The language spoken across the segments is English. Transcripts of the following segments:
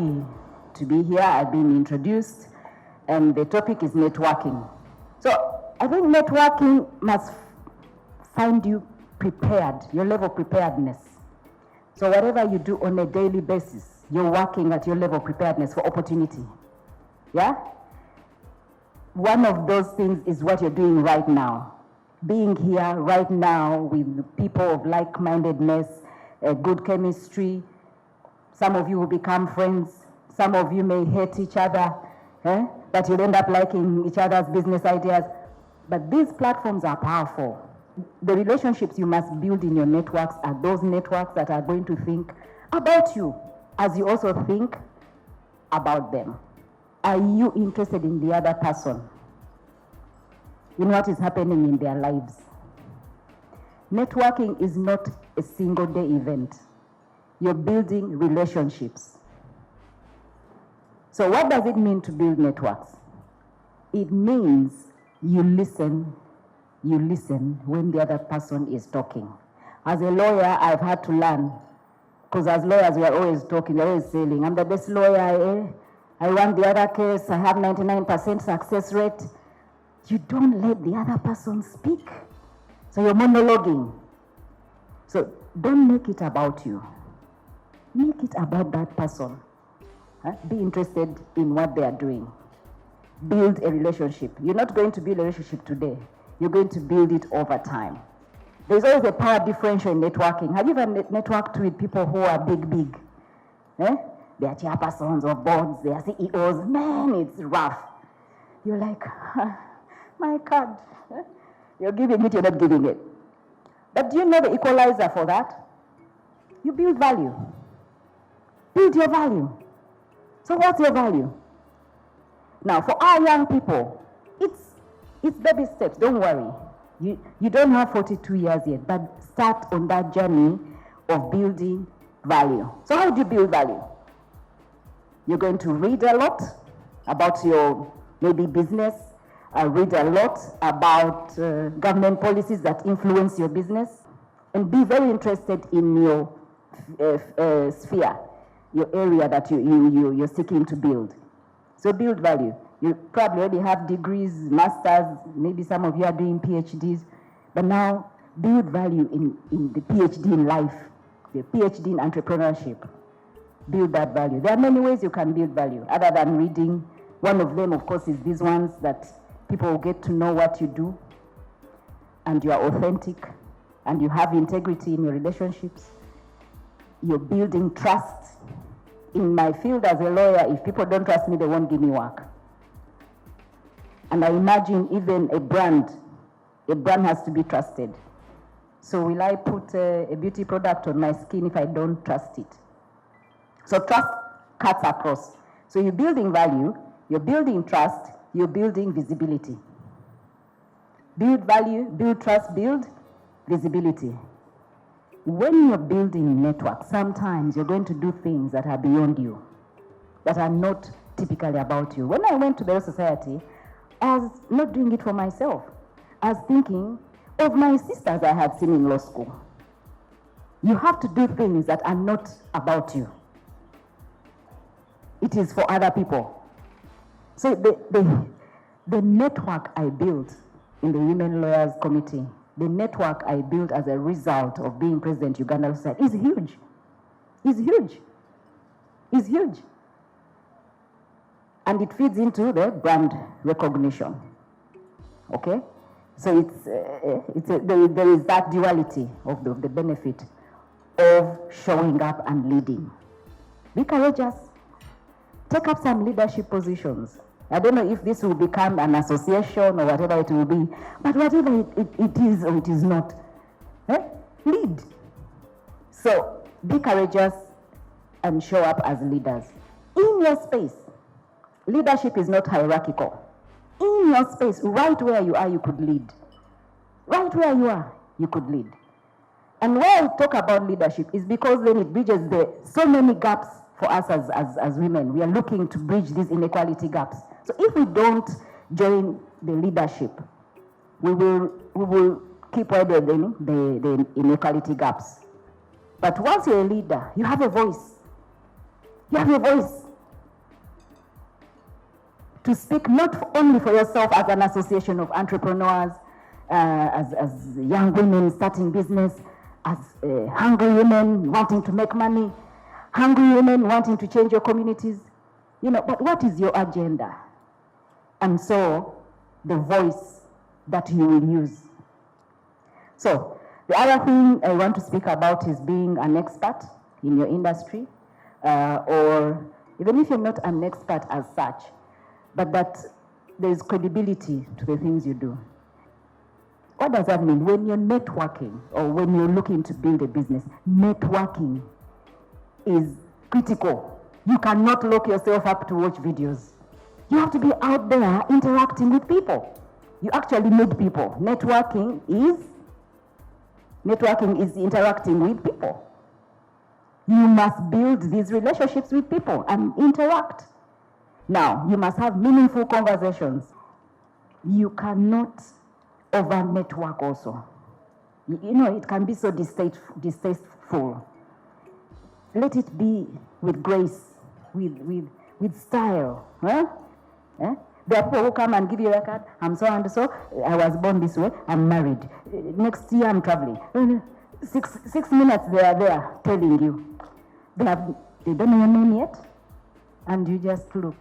happy to be here. I've been introduced, and the topic is networking. So I think networking must find you prepared, your level of preparedness. So whatever you do on a daily basis, you're working at your level of preparedness for opportunity. Yeah? One of those things is what you're doing right now. Being here right now with people of like-mindedness, good chemistry. Some of you will become friends. Some of you may hate each other, but you'll end up liking each other's business ideas. But these platforms are powerful. The relationships you must build in your networks are those networks that are going to think about you as you also think about them. Are you interested in the other person, in what is happening in their lives? Networking is not a single day event. You're building relationships. So what does it mean to build networks? It means you listen when the other person is talking. As a lawyer, I've had to learn, because as lawyers, we are always talking, we're always saying, I'm the best lawyer, I won the other case, I have 99% success rate. You don't let the other person speak. So you're monologuing. So don't make it about you. Make it about that person. Be interested in what they are doing. Build a relationship. You're not going to build a relationship today. You're going to build it over time. There's always a power differential in networking. Have you ever networked with people who are big? They are chairpersons of boards, they are CEOs. Man, it's rough. You're like, my card. You're giving it, you're not giving it. But do you know the equalizer for that? You build value. Build your value. So what's your value? Now, for our young people, it's baby steps, don't worry. You don't have 42 years yet, but start on that journey of building value. So how do you build value? You're going to read a lot about your maybe business, read a lot about government policies that influence your business, and be very interested in your sphere, your area that you're seeking to build. So build value. You probably already have degrees, masters, maybe some of you are doing PhDs, but now build value in the PhD in life, the PhD in entrepreneurship. Build that value. There are many ways you can build value other than reading. One of them, of course, is these ones that people will get to know what you do, and you are authentic, and you have integrity in your relationships. You're building trust. In my field as a lawyer, if people don't trust me, they won't give me work. And I imagine even a brand has to be trusted. So will I put a beauty product on my skin if I don't trust it? So trust cuts across. So you're building value, you're building trust, you're building visibility. Build value, build trust, build visibility. When you're building networks, sometimes you're going to do things that are beyond you, that are not typically about you. When I went to the Royal Society, I was not doing it for myself. I was thinking of my sisters I had seen in law school. You have to do things that are not about you. It is for other people. So the network I built in the Women Lawyers Committee, the network I built as a result of being president of Uganda Society is huge. Is huge. Is huge. And it feeds into the brand recognition. Okay? So there is that duality of the benefit of showing up and leading. Be courageous. Take up some leadership positions. I don't know if this will become an association or whatever it will be, but whatever it is or it is not, lead. So be courageous and show up as leaders in your space. Leadership is not hierarchical. In your space, right where you are, you could lead. Right where you are, you could lead. And why I talk about leadership is because then it bridges so many gaps for us as women. We are looking to bridge these inequality gaps. So if we don't join the leadership, we will keep widening the inequality gaps. But once you're a leader, you have a voice. You have a voice. to speak not only for yourself as an association of entrepreneurs, as young women starting business, as hungry women wanting to make money, hungry women wanting to change your communities, but what is your agenda? And so the voice that you will use. So the other thing I want to speak about is being an expert in your industry, or even if you're not an expert as such, but that there is credibility to the things you do. What does that mean? When you're networking or when you're looking to build a business, networking is critical. You cannot lock yourself up to watch videos. You have to be out there interacting with people. You actually need people. Networking is interacting with people. You must build these relationships with people and interact. Now, you must have meaningful conversations. You cannot over-network also. It can be so distasteful. Let it be with grace, with style. Huh? There are people who come and give you a card. I'm so and so. I was born this way. I'm married. Next year I'm traveling. 6 minutes they are there telling you. They don't know your name yet, and you just look.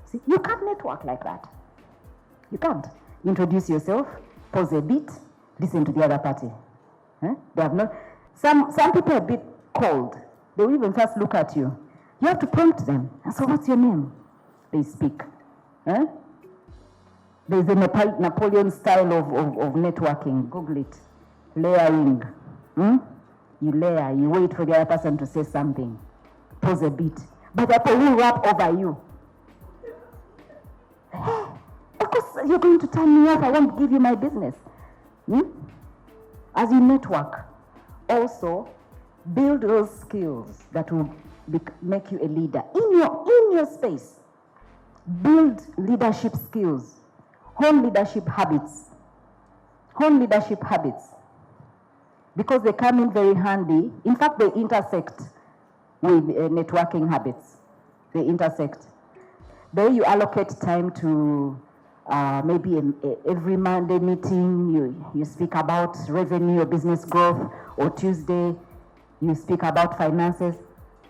See, you can't network like that. You can't. Introduce yourself, pause a bit, listen to the other party. They have not. Some people are a bit cold. They will even first look at you. You have to prompt them. And so, what's your name? They speak. There's a Napoleon style of networking. Google it. Layering. You layer. You wait for the other person to say something. Pause a bit. But the people will rap over you. Of course, you're going to turn me off. I won't give you my business. As you network, also build those skills that will make you a leader in your space. Build leadership skills. Hone leadership habits. Because they come in very handy. In fact, they intersect with networking habits. They intersect. There you allocate time to maybe every Monday meeting, you speak about revenue or business growth, or Tuesday, you speak about finances.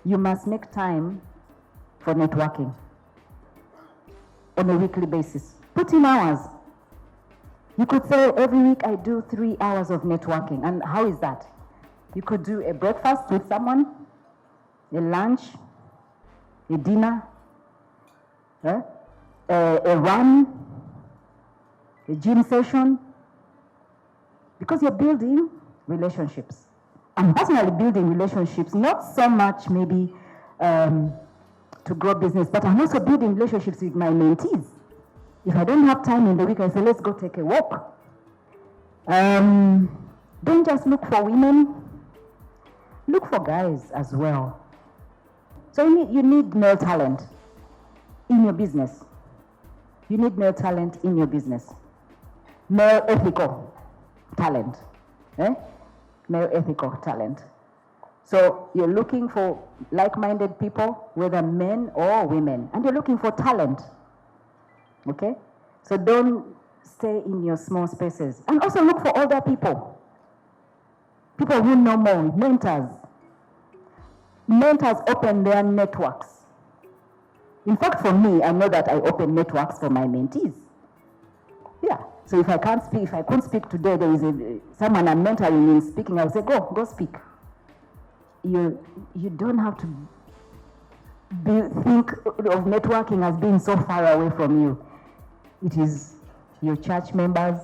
You must make time for networking on a weekly basis. Put in hours. You could say every week I do 3 hours of networking. And how is that? You could do a breakfast with someone, a lunch, a dinner, a run, a gym session, because you're building relationships. I'm personally building relationships, not so much maybe to grow business, but I'm also building relationships with my mentees. If I don't have time in the week, I say, let's go take a walk. Don't just look for women, look for guys as well. So you need male talent in your business. You need male talent in your business. Male ethical talent. Male ethical talent. So you're looking for like-minded people, whether men or women, and you're looking for talent. Okay? So don't stay in your small spaces. And also look for older people. People who know more, mentors. Mentors open their networks. In fact, for me, I know that I open networks for my mentees. Yeah. So if I couldn't speak today, there is someone I'm mentoring in speaking, I'll say, go speak. You don't have to think of networking as being so far away from you. It is your church members,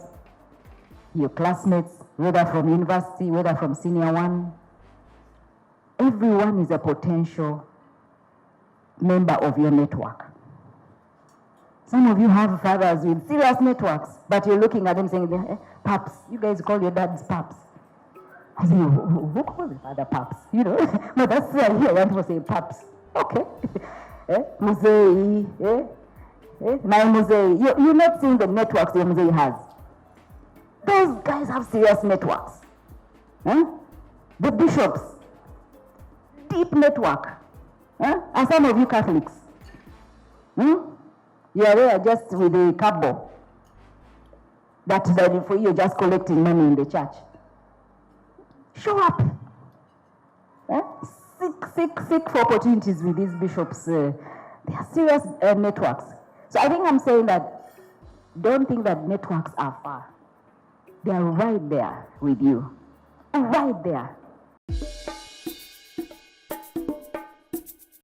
your classmates, whether from university, whether from senior one. Everyone is a potential member of your network. Some of you have fathers with serious networks, but you're looking at them saying, paps, you guys call your dads paps. I say, who calls his father paps? No, that's why I want to say paps. Okay. Musei, my Musei. You're not seeing the networks your Musei has. Those guys have serious networks. The bishops, deep network. And some of you Catholics. You are there just with a cabo. That for you, just collecting money in the church. Show up. Seek for opportunities with these bishops. They are serious networks. So I think I'm saying that don't think that networks are far. They are right there with you. Right there.